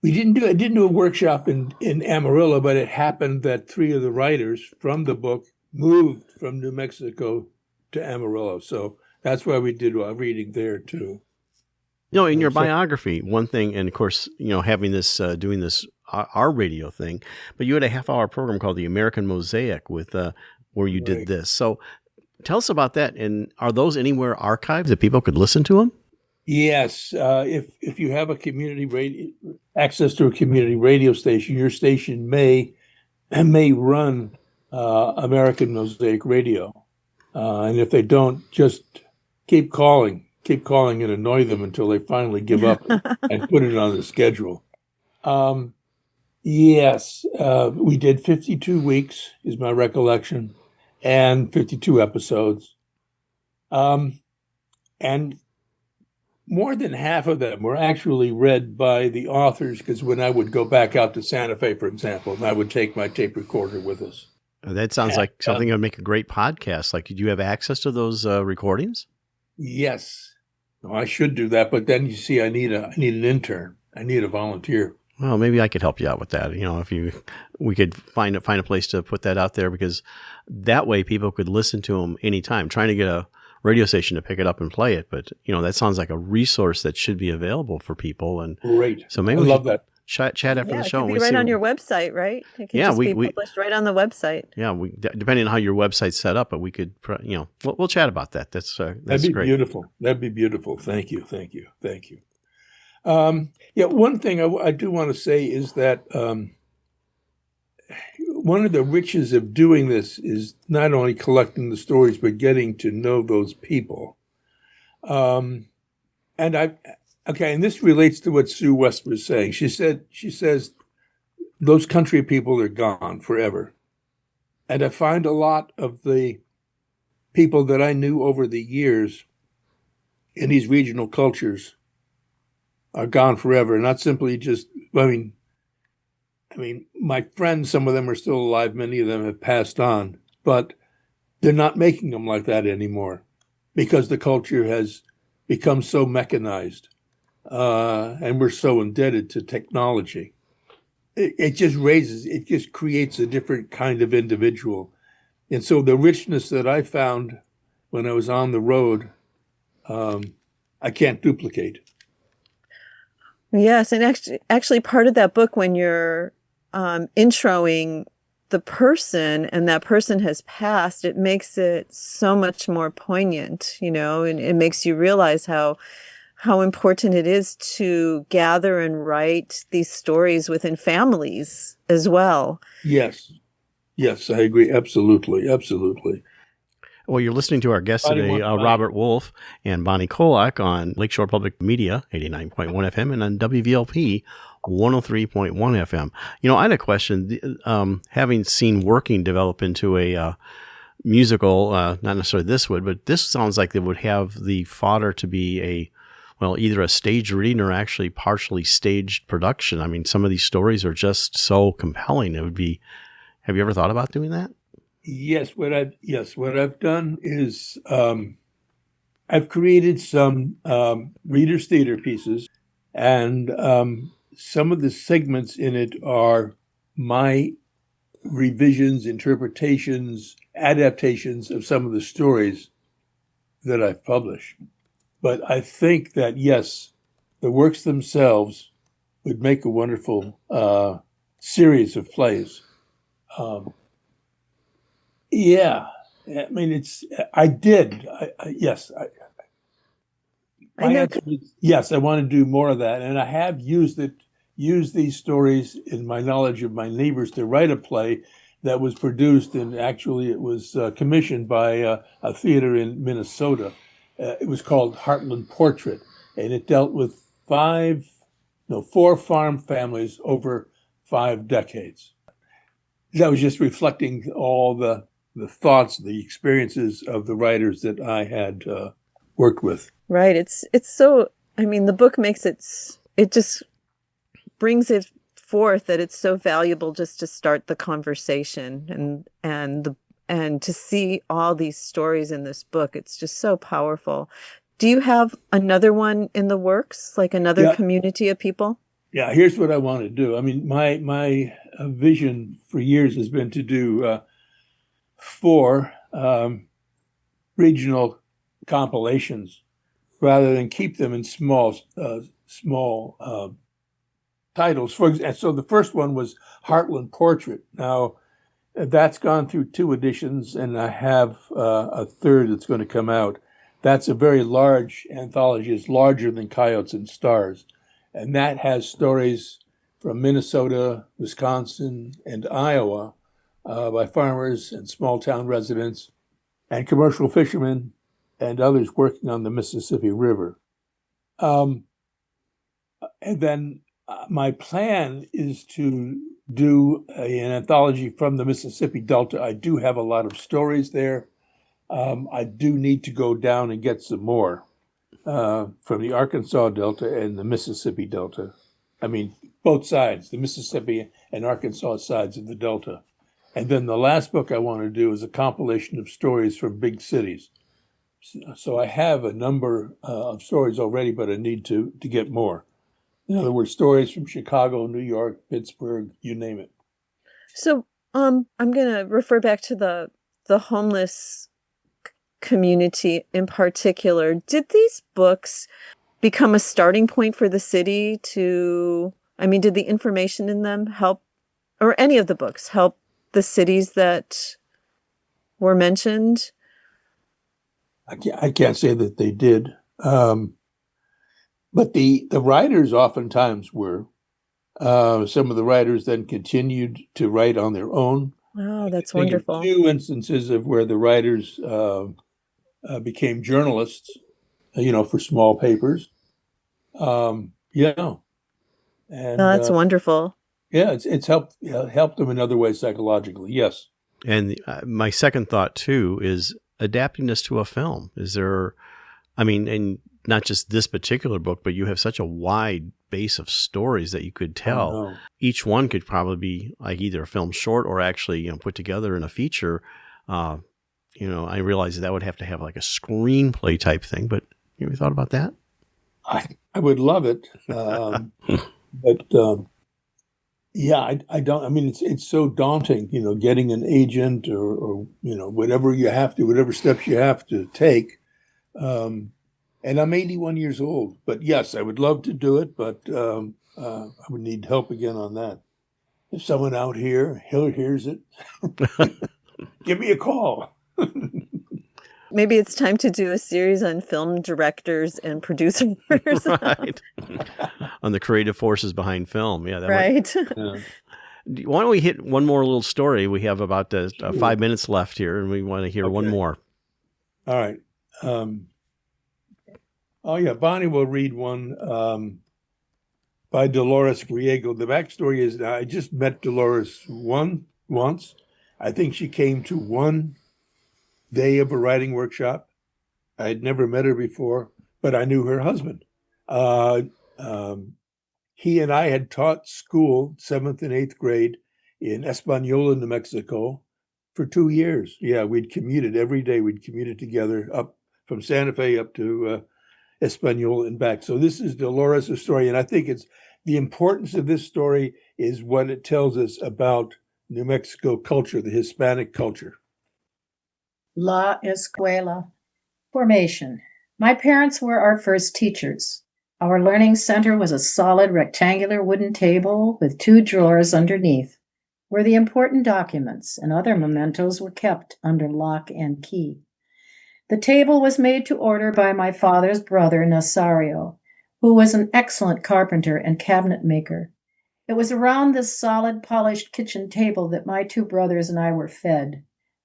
We didn't do a workshop in Amarillo, but it happened that 3 of the writers from the book moved from New Mexico to Amarillo. So that's why we did a reading there too. In your biography, one thing, and of course, having this, doing this, our radio thing, but you had a half-hour program called The American Mosaic with, where you did this. So tell us about that. And are those anywhere archived that people could listen to them? Yes. If you have a community radio, access to a community radio station, your station may run American Mosaic Radio. And if they don't, just keep calling and annoy them until they finally give up and put it on the schedule. Yes, we did 52 weeks is my recollection, and 52 episodes. And more than half of them were actually read by the authors, because when I would go back out to Santa Fe, for example, I would take my tape recorder with us. That sounds like something that would make a great podcast. Like, do you have access to those recordings? Yes. No, I should do that, but then you see, I need an intern. I need a volunteer. Well, maybe I could help you out with that. If we could find a place to put that out there, because that way people could listen to them anytime. Trying to get a radio station to pick it up and play it, but that sounds like a resource that should be available for people. And great. So maybe I love that. Chat after the show. It could be right on your website, right? It can just be published right on the website. Yeah, depending on how your website's set up, but we could, we'll chat about that. That's That'd be great. Beautiful. That'd be beautiful. Thank you. One thing I do want to say is that one of the riches of doing this is not only collecting the stories, but getting to know those people. And this relates to what Sue West was saying. She says, those country people are gone forever. And I find a lot of the people that I knew over the years in these regional cultures are gone forever. Not simply just, I mean, my friends, some of them are still alive. Many of them have passed on, but they're not making them like that anymore because the culture has become so mechanized. And we're so indebted to technology. It just creates a different kind of individual. And so the richness that I found when I was on the road, I can't duplicate. Yes, and actually part of that book, when you're introing the person and that person has passed, it makes it so much more poignant, and it makes you realize how important it is to gather and write these stories within families as well. Yes, I agree. Absolutely. Well, you're listening to our guest today, Robert Wolf and Bonnie Kolak on Lakeshore Public Media, 89.1 FM, and on WVLP, 103.1 FM. I had a question. Having seen Working develop into a musical, not necessarily this would, but this sounds like they would have the fodder to be a well, either a staged reading or actually partially staged production. I mean, some of these stories are just so compelling. It would be, have you ever thought about doing that? Yes, what I've done is I've created some readers' theater pieces, and some of the segments in it are my revisions, interpretations, adaptations of some of the stories that I've published. But I think that, yes, the works themselves would make a wonderful series of plays. Yeah, I mean, yes. I know. Answer is yes, I want to do more of that. And I have used these stories in my knowledge of my neighbors to write a play that was produced, and actually it was commissioned by a theater in Minnesota. It was called Heartland Portrait, and it dealt with 4 farm families over 5 decades. That was just reflecting all the thoughts, the experiences of the writers that I had worked with. Right. It's so, I mean, the book makes it just brings it forth that it's so valuable just to start the conversation and to see all these stories in this book. It's just so powerful. Do you have another one in the works, like another community of people? Yeah, here's what I want to do. I mean, my vision for years has been to do 4 regional compilations rather than keep them in small titles. For example, so the first one was Heartland Portrait. Now, that's gone through 2 editions, and I have a third that's going to come out. That's a very large anthology. It's larger than Coyotes and Stars. And that has stories from Minnesota, Wisconsin, and Iowa by farmers and small town residents and commercial fishermen and others working on the Mississippi River. And then my plan is to do an anthology from the Mississippi Delta. I do have a lot of stories there. I do need to go down and get some more from the Arkansas Delta and the Mississippi Delta. I mean, both sides, the Mississippi and Arkansas sides of the Delta. And then the last book I want to do is a compilation of stories from big cities. So I have a number of stories already, but I need to get more. In other words, stories from Chicago, New York, Pittsburgh, you name it. So I'm going to refer back to the homeless community in particular. Did these books become a starting point for the city did the information in them help, or any of the books help the cities that were mentioned? I can't say that they did. But the writers oftentimes were. Some of the writers then continued to write on their own. Oh, that's wonderful. 2 instances of where the writers became journalists, for small papers. And that's wonderful. Yeah, it's helped them in other ways psychologically. Yes. And my second thought too is adapting this to a film. And not just this particular book, but you have such a wide base of stories that you could tell. Each one could probably be like either a film short or actually, put together in a feature. I realize that would have to have like a screenplay type thing, but have you thought about that? I would love it. But I don't, I mean, it's so daunting, getting an agent or whatever steps you have to take. And I'm 81 years old, but yes, I would love to do it, but I would need help again on that. If someone out here hears it, give me a call. Maybe it's time to do a series on film directors and producers. Right. On the creative forces behind film. Yeah. Right. Why don't we hit one more little story? We have about 5 minutes left here, and we want to hear one more. All right. Bonnie will read one by Dolores Griego. The backstory is I just met Dolores once. I think she came to one day of a writing workshop. I had never met her before, but I knew her husband. He and I had taught school, 7th and 8th grade, in Española, New Mexico, for 2 years. Yeah, we'd commuted every day. We'd commuted together up from Santa Fe up to Española and back. So this is Dolores' story, and I think it's the importance of this story is what it tells us about New Mexico culture, the Hispanic culture. La Escuela. Formation. My parents were our first teachers. Our learning center was a solid rectangular wooden table with 2 drawers underneath, where the important documents and other mementos were kept under lock and key. The table was made to order by my father's brother, Nazario, who was an excellent carpenter and cabinet maker. It was around this solid, polished kitchen table that my 2 brothers and I were fed,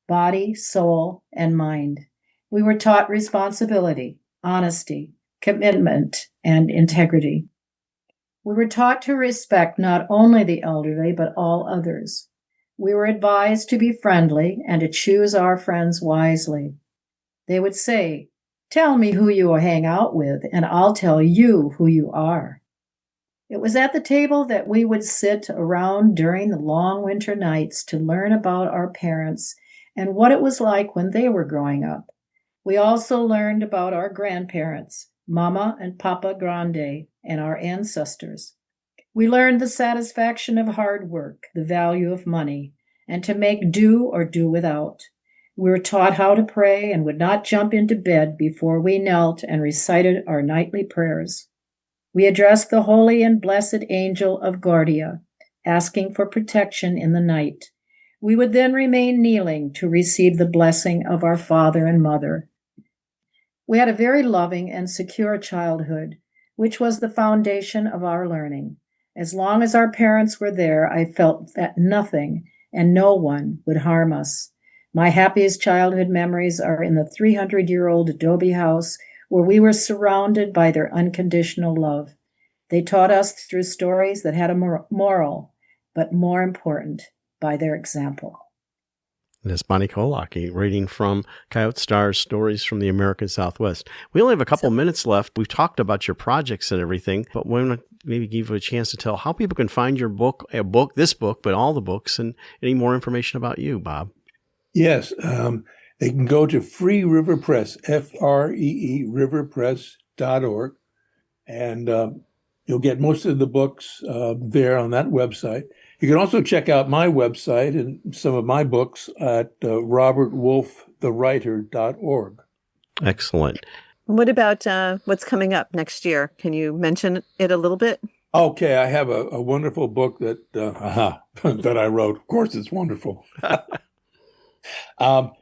body, soul, and mind. We were taught responsibility, honesty, commitment, and integrity. We were taught to respect not only the elderly, but all others. We were advised to be friendly and to choose our friends wisely. They would say, "Tell me who you hang out with, and I'll tell you who you are." It was at the table that we would sit around during the long winter nights to learn about our parents and what it was like when they were growing up. We also learned about our grandparents, Mama and Papa Grande, and our ancestors. We learned the satisfaction of hard work, the value of money, and to make do or do without. We were taught how to pray and would not jump into bed before we knelt and recited our nightly prayers. We addressed the holy and blessed angel of Guardia, asking for protection in the night. We would then remain kneeling to receive the blessing of our father and mother. We had a very loving and secure childhood, which was the foundation of our learning. As long as our parents were there, I felt that nothing and no one would harm us. My happiest childhood memories are in the 300-year-old adobe house where we were surrounded by their unconditional love. They taught us through stories that had a moral, but more important, by their example. That's Bonnie Kolak reading from Coyote Stars, Stories from the American Southwest. We only have a couple minutes left. We've talked about your projects and everything, but we want to maybe give you a chance to tell how people can find your book, this book, but all the books, and any more information about you, Bob. Yes, they can go to Free River Press, FREE, riverpress.org, and you'll get most of the books there on that website. You can also check out my website and some of my books at robertwolfthewriter.org. Excellent. What about what's coming up next year? Can you mention it a little bit? Okay, I have a wonderful book that that I wrote. Of course, it's wonderful.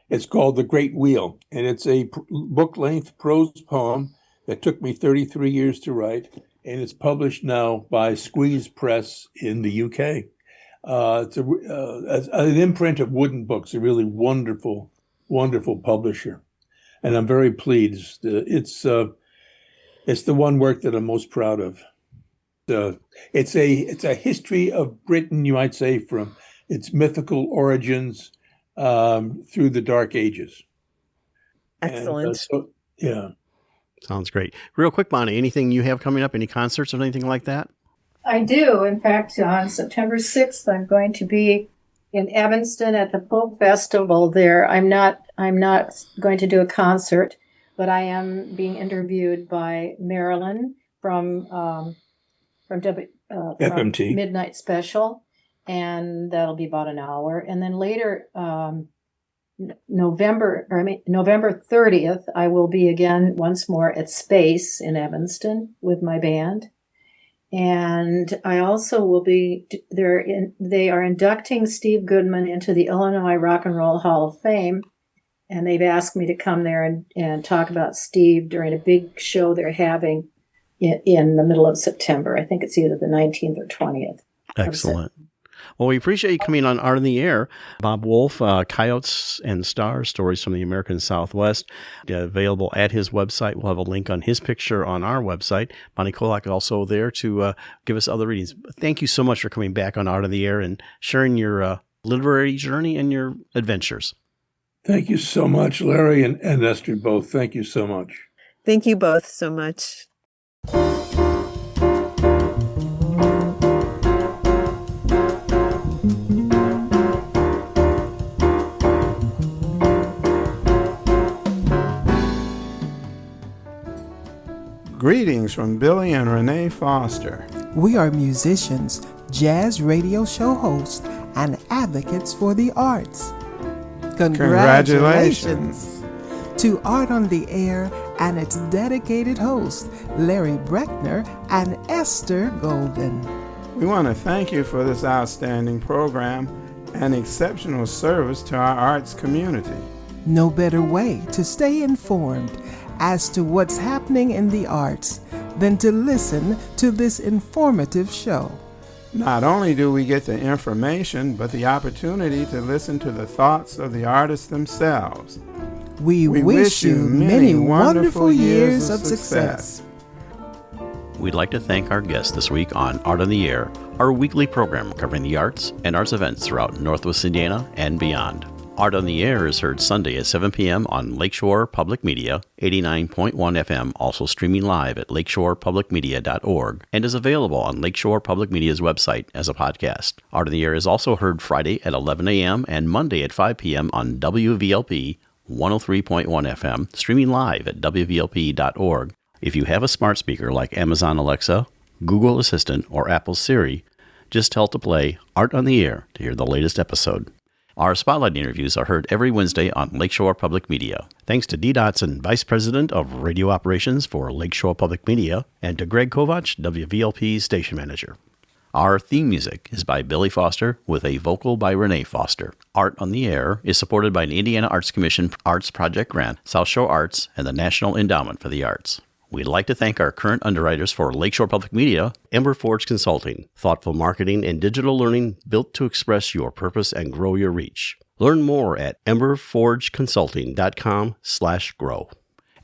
It's called The Great Wheel, and it's a book-length prose poem that took me 33 years to write, and it's published now by Squeeze Press in the UK. It's an imprint of Wooden Books, a really wonderful, wonderful publisher, and I'm very pleased. It's the one work that I'm most proud of. It's a history of Britain, you might say, from its mythical origins through the Dark Ages. Excellent. Yeah. Sounds great. Real quick, Bonnie, anything you have coming up? Any concerts or anything like that? I do. In fact, on September 6th, I'm going to be in Evanston at the Folk Festival there. I'm not going to do a concert, but I am being interviewed by Marilyn from FMT Midnight Special, and that'll be about an hour. And then later, November 30th, I will be again once more at Space in Evanston with my band. And I also will be there. They are inducting Steve Goodman into the Illinois Rock and Roll Hall of Fame, and they've asked me to come there and talk about Steve during a big show they're having in the middle of September. I think it's either the 19th or 20th. Excellent. Well, we appreciate you coming on Art on the Air. Bob Wolf, Coyotes and Stars, Stories from the American Southwest, available at his website. We'll have a link on his picture on our website. Bonnie Kolak also there to give us other readings. Thank you so much for coming back on Art on the Air and sharing your literary journey and your adventures. Thank you so much, Larry and Esther, both. Thank you so much. Thank you both so much. Greetings from Billy and Renee Foster. We are musicians, jazz radio show hosts, and advocates for the arts. Congratulations to Art on the Air and its dedicated hosts, Larry Breckner and Esther Golden. We want to thank you for this outstanding program and exceptional service to our arts community. No better way to stay informed as to what's happening in the arts than to listen to this informative show. Not only do we get the information, but the opportunity to listen to the thoughts of the artists themselves. We wish you many wonderful years of success. We'd like to thank our guests this week on Art on the Air, our weekly program covering the arts and arts events throughout Northwest Indiana and beyond. Art on the Air is heard Sunday at 7 p.m. on Lakeshore Public Media, 89.1 FM, also streaming live at lakeshorepublicmedia.org, and is available on Lakeshore Public Media's website as a podcast. Art on the Air is also heard Friday at 11 a.m. and Monday at 5 p.m. on WVLP 103.1 FM, streaming live at wvlp.org. If you have a smart speaker like Amazon Alexa, Google Assistant, or Apple Siri, just tell it to play Art on the Air to hear the latest episode. Our Spotlight interviews are heard every Wednesday on Lakeshore Public Media. Thanks to Dee Dotson, Vice President of Radio Operations for Lakeshore Public Media, and to Greg Kovach, WVLP's Station Manager. Our theme music is by Billy Foster with a vocal by Renee Foster. Art on the Air is supported by an Indiana Arts Commission Arts Project grant, South Shore Arts, and the National Endowment for the Arts. We'd like to thank our current underwriters for Lakeshore Public Media, Ember Forge Consulting, thoughtful marketing and digital learning built to express your purpose and grow your reach. Learn more at emberforgeconsulting.com/grow.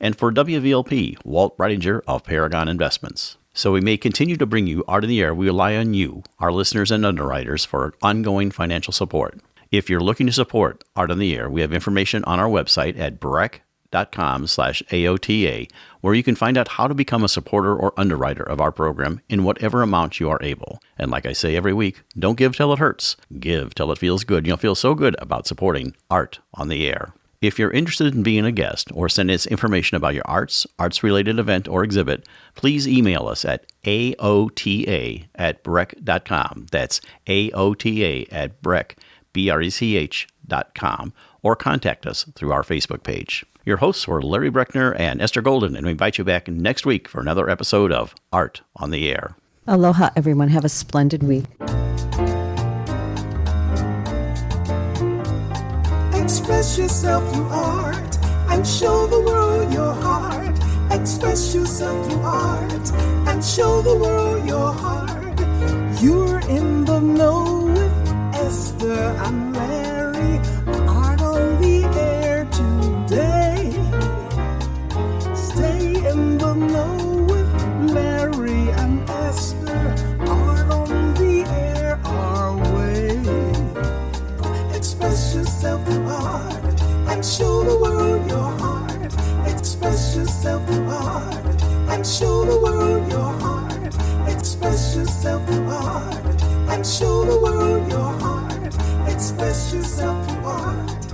And for WVLP, Walt Breidinger of Paragon Investments. So we may continue to bring you Art in the Air, we rely on you, our listeners and underwriters, for ongoing financial support. If you're looking to support Art on the Air, we have information on our website at breck.com/AOTA, where you can find out how to become a supporter or underwriter of our program in whatever amount you are able. And like I say every week, don't give till it hurts. Give till it feels good. You'll feel so good about supporting Art on the Air. If you're interested in being a guest or send us information about your arts-related event or exhibit, please email us at aota@breck.com. That's aota@breck.com, or contact us through our Facebook page. Your hosts were Larry Breckner and Esther Golden, and we invite you back next week for another episode of Art on the Air. Aloha, everyone. Have a splendid week. Express yourself through art and show the world your heart. Express yourself through art and show the world your heart. You're in the know with Esther and Larry. Art on the Air today. Stay in the know with Larry and Esther. Art on the Air our way. Express yourself through art and show the world your heart. Express yourself through art and show the world your heart. Express yourself through art and show the world your heart. Express yourself through art.